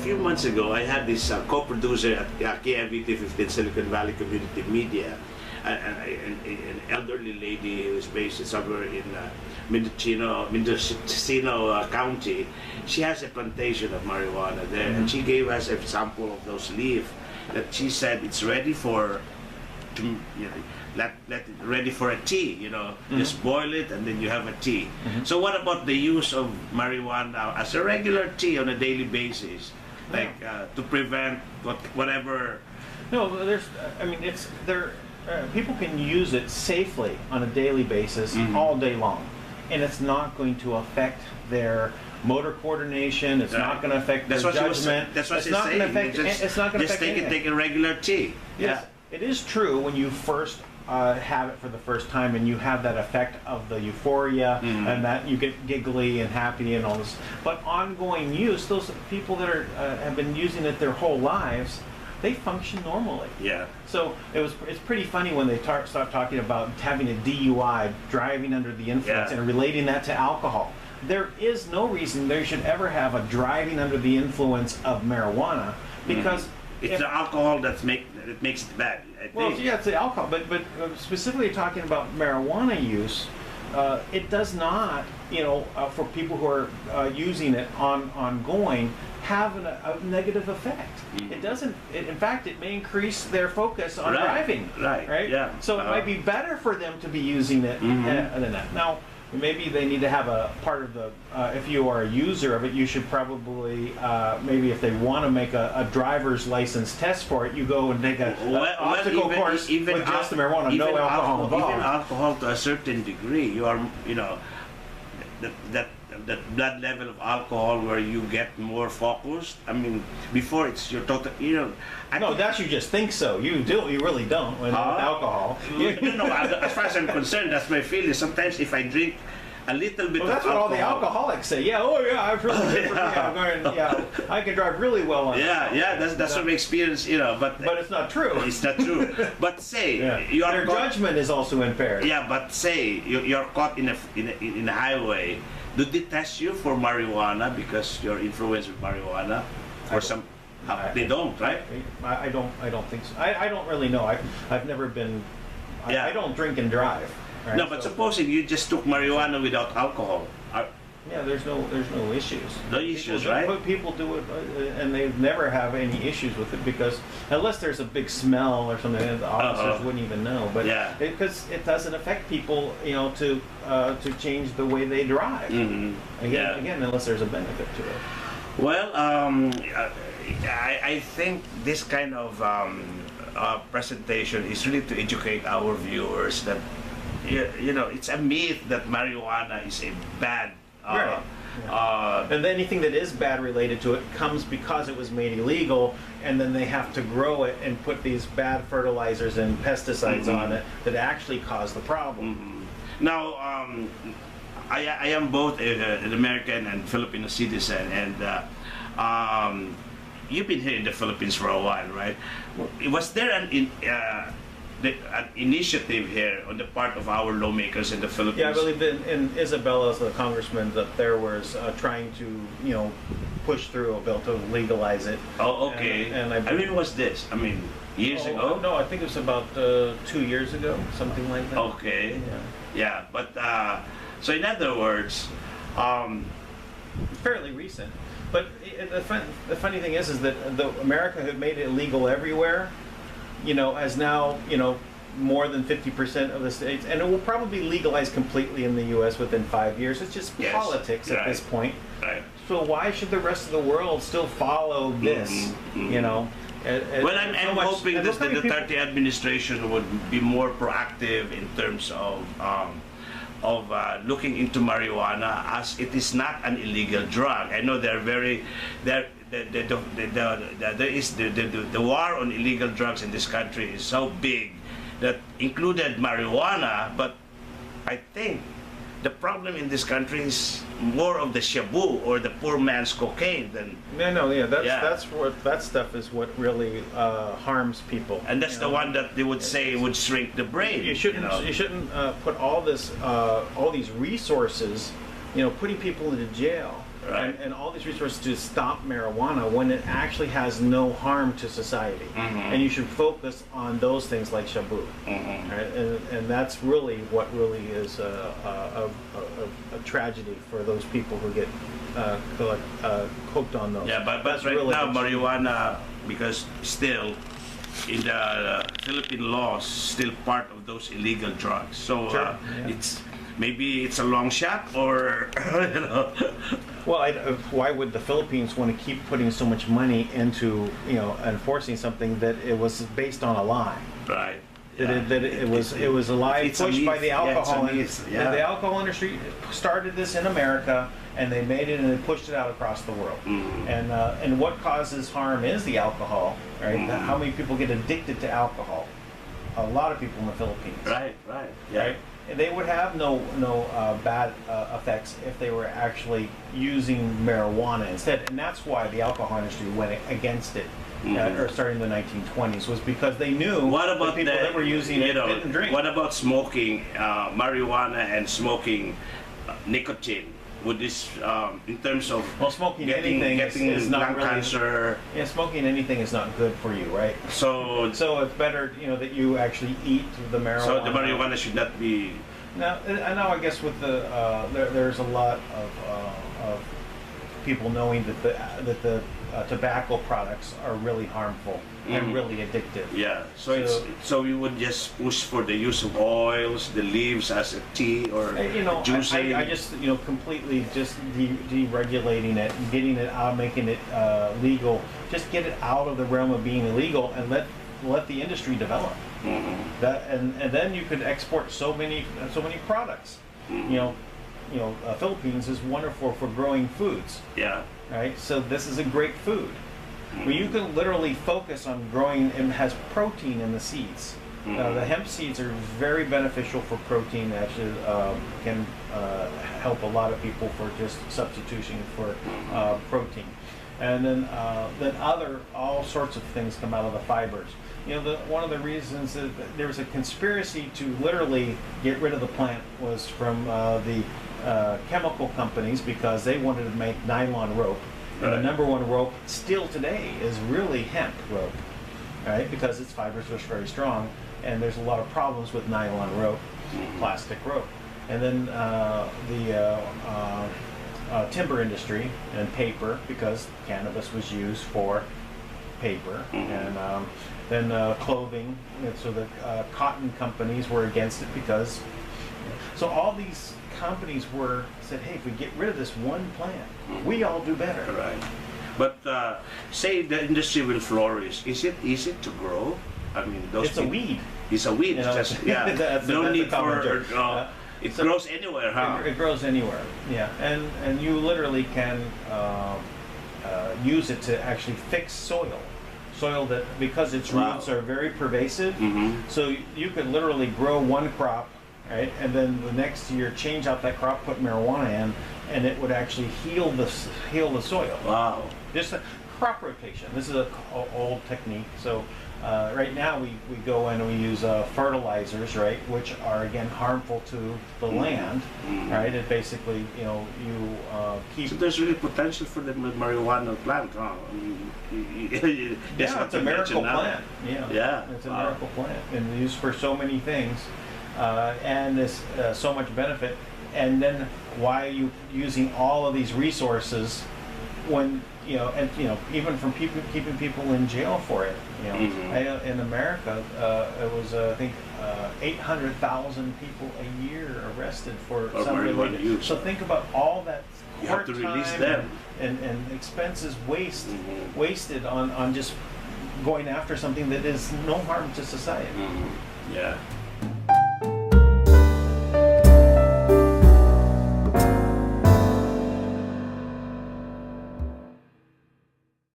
few months ago, I had this co-producer at KMVT 15 Silicon Valley Community Media, an elderly lady who is based somewhere in Mendocino County. She has a plantation of marijuana there, and she gave us a sample of those leaves that she said it's ready for, let it ready for a tea. Just boil it and then you have a tea. So what about the use of marijuana as a regular tea on a daily basis, like to prevent whatever? No, there's. I mean, it's there. People can use it safely on a daily basis all day long, and it's not going to affect their motor coordination. It's not going to affect their judgment. That's what she's saying. It's not going to affect anything. Take a regular tea. Yes, it is true when you first have it for the first time and you have that effect of the euphoria and that you get giggly and happy and all this. But ongoing use, those people that are have been using it their whole lives, they function normally. Yeah. So it's pretty funny when they start talking about having a DUI, driving under the influence, and relating that to alcohol. There is no reason they should ever have a driving under the influence of marijuana, because it's the alcohol that makes it bad. I think. Well, yeah, it's the alcohol, but specifically talking about marijuana use, it does not, for people who are using it ongoing, have a negative effect. It doesn't. In fact, it may increase their focus on driving. Right. Yeah. So it might be better for them to be using it than that. Now, maybe they need to have a part of the. If you are a user of it, you should probably maybe if they want to make a driver's license test for it, you go and take an obstacle course with just the marijuana, no alcohol involved. Even alcohol to a certain degree, you are that blood level of alcohol where you get more focused. I mean, before it's your total. No, that you just think so. You really don't with alcohol. No, as far as I'm concerned, that's my feeling. Sometimes if I drink a little bit of that's alcohol, what all the alcoholics say. I've really good for me. I can drive really well on that's what my experience. But it's not true. It's not true. But say your judgment is also impaired. Yeah, but say you're caught in a highway. Do they test you for marijuana because you're influenced with marijuana? Or some? They don't, right? I don't think so. I don't really know. I've never been. I don't drink and drive. Right? No, but supposing you just took marijuana without alcohol. There's no issues. No issues, right? People do it, and they never have any issues with it because unless there's a big smell or something, the officers wouldn't even know. But because it doesn't affect people, to change the way they drive. Again, unless there's a benefit to it. Well, I think this kind of presentation is really to educate our viewers that it's a myth that marijuana is a bad. And anything that is bad related to it comes because it was made illegal, and then they have to grow it and put these bad fertilizers and pesticides on it that actually cause the problem. Now, I am both an American and Filipino citizen, and you've been here in the Philippines for a while, right? Was there an initiative here on the part of our lawmakers in the Philippines? Yeah, I believe in Isabela's, the congressman, that there was trying to, push through a bill to legalize it. Oh, okay. And when was this? I mean, years ago? No, I think it was about 2 years ago, something like that. Okay. Yeah, but so in other words, fairly recent. But the funny thing is that America had made it legal everywhere. As now, more than 50% of the states, and it will probably legalize completely in the U.S. within 5 years. It's just politics at this point. Right. So why should the rest of the world still follow this? Well, I'm hoping that the Duterte administration would be more proactive in terms of looking into marijuana, as it is not an illegal drug. I know they're very the war on illegal drugs in this country is so big that included marijuana, but I think the problem in this country is more of the shabu or the poor man's cocaine than that stuff is what really harms people, and that's the one that they would say would shrink the brain. You shouldn't put all these resources putting people into jail Right. and all these resources to stop marijuana when it actually has no harm to society. And you should focus on those things like shabu. Right? And that's really what really is a tragedy for those people who get hooked on those. Yeah, but That's right really now the key. marijuana, because still in the Philippine laws, still part of those illegal drugs. So Sure, yeah. maybe it's a long shot, or Well, why would the Philippines want to keep putting so much money into enforcing something that it was based on a lie? right. That it was a lie It's a pushed by myth. the alcohol Yeah, it's a myth. industry. Yeah. The alcohol industry started this in America, and they made it and they pushed it out across the world. And what causes harm is the alcohol, right? How many people get addicted to alcohol? A lot of people in the Philippines. Right. Yeah. Right? And they would have no bad effects if they were actually using marijuana instead. And that's why the alcohol industry went against it, or starting in the 1920s, was because they knew What the about people that were using it didn't drink. What about smoking marijuana and smoking nicotine? Would this, in terms of Well, smoking anything is not lung really. cancer? Yeah, smoking anything is not good for you, right? So So it's better, that you actually eat the marijuana. So the marijuana should not be. Now, I know. I guess with the there's a lot of people knowing that the tobacco products are really harmful and really addictive. Yeah. So we would just push for the use of oils, the leaves as a tea or juicing. I just completely just deregulating it, and getting it out, making it legal. Just get it out of the realm of being illegal and let the industry develop. That and then you could export so many products. Philippines is wonderful for growing foods. Yeah. Right, so this is a great food. Well, you can literally focus on growing, and it has protein in the seeds. The hemp seeds are very beneficial for protein. Actually, can help a lot of people for just substitution for protein. And then all sorts of things come out of the fibers. One of the reasons that there was a conspiracy to literally get rid of the plant was from the chemical companies, because they wanted to make nylon rope. And the number one rope still today is really hemp rope, right? Because its fibers are very strong, and there's a lot of problems with nylon rope, plastic rope. And then the timber industry and paper, because cannabis was used for paper, and then clothing. And so the cotton companies were against it because. So all these companies said, hey, if we get rid of this one plant, we all do better. Right. But say the industry will flourish. Is it easy to grow? I mean, It's a weed. It's a weed. Just no need for. It grows anywhere, huh? It grows anywhere. Yeah, and you literally can use it to actually fix soil that, because its roots are very pervasive. So you could literally grow one crop. Right, and then the next year change out that crop, put marijuana in, and it would actually heal the soil. Wow! Just a crop rotation. This is an old technique. So right now we go in and we use fertilizers, right, which are again harmful to the land. Right, it basically you keep. So there's really potential for the marijuana plant, huh? I mean, yeah, it's a miracle plant. Yeah, It's a miracle plant, and used for so many things. And there's so much benefit. And then why are you using all of these resources when even from keeping people in jail for it? In America, it was I think 800,000 people a year arrested for something related. Use. So think about all that You have to release them and expenses wasted on just going after something that is no harm to society. Yeah.